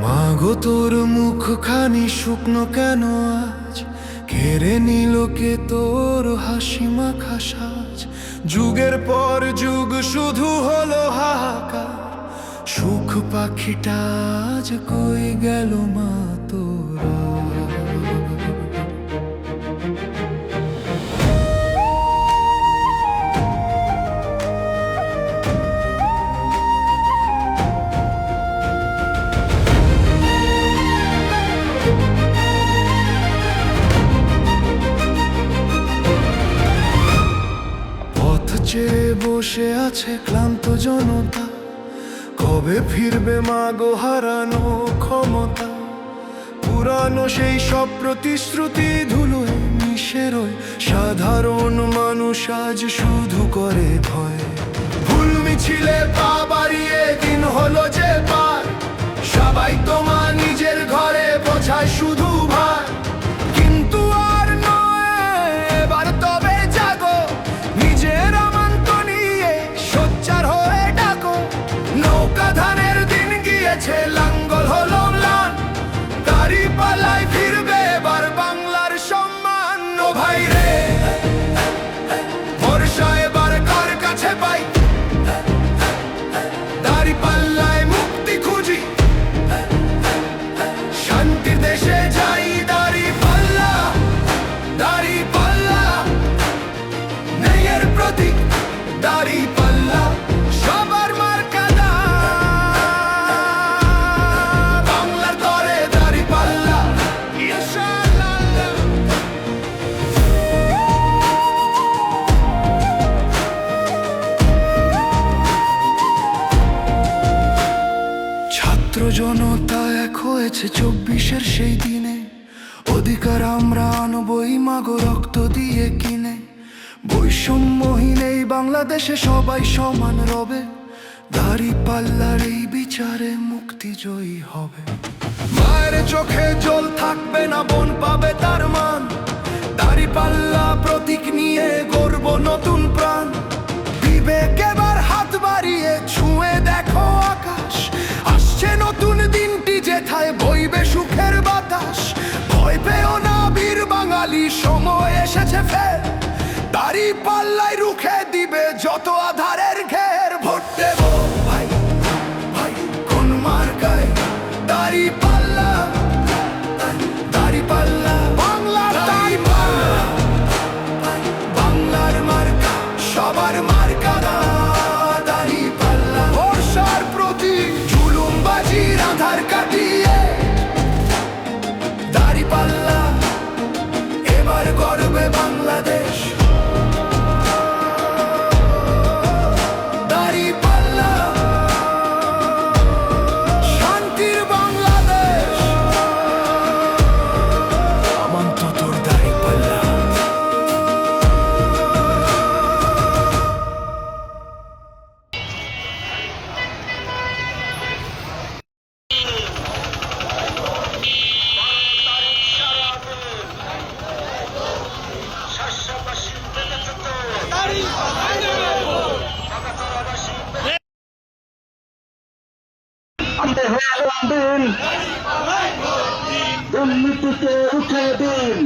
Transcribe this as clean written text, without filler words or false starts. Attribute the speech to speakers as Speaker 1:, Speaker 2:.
Speaker 1: মাগো তোর মুখখানি শুকনো কেন আজ, কেড়ে নিল কে তোর হাসি মাখা সাজ। যুগের পর যুগ শুধু হলো হাহাকার, সুখ পাখিটা আজ কই গেল মা তোরা। চেয়ে বসে আছে ক্লান্ত জনতা, কবে ফিরবে মাগো হারানো ক্ষমতা। পুরানো সেই সব প্রতিশ্রুতি ধুলোয় মিশে রয়, সাধারণ মানুষ আজ শুধু করে ভয়। ভুল মিছিলে পা বাড়িয়ে দিন হলো যে পার, সবাই তোমা নিজের ঘরে বোঝায় শুধু ভার। কিন্তু আর নয় এবার, তবে জাগো নিজের লাঙ্গল হলো ম্লান, দাড়ি পাল্লায় ফিরবে এবার বাংলার সম্মান। ও ভাই রে, ভরসা এবার কার কাছে পাই, দাড়ি পাল্লায় মুক্তি খুঁজি, শান্তির দেশে যাই। দাড়ি পাল্লা, দাড়ি পাল্লা, ন্যায়ের প্রতীক দাড়ি পাল্লা, সবার মার্কা। জনতা এক হয়েছে 24-এর সেই দিনে, অধিকার আমরা আনবই মাগো রক্ত দিয়ে কিনে। বৈষম্যহীন এই বাংলাদেশে সবাই সমান রবে, দাড়ি পাল্লার এই বিচারে মুক্তি জয়ী হবে। মায়ের চোখে জল থাকবে না, বোন পাবে তার মান, দাড়ি পাল্লা প্রতীক নিয়ে গর্ব নতুন প্রাণ। বিবেক এবার হাত বাড়িয়ে ছুঁয়ে দেখো আকাশ, আসছে নতুন দিনটি যেথায় বইবে সুখের বাতাস। ভয় পেও না বীর বাঙালি, সময় এসেছে ফের, দাড়ি পাল্লায় রুখে দিবে যত আধারে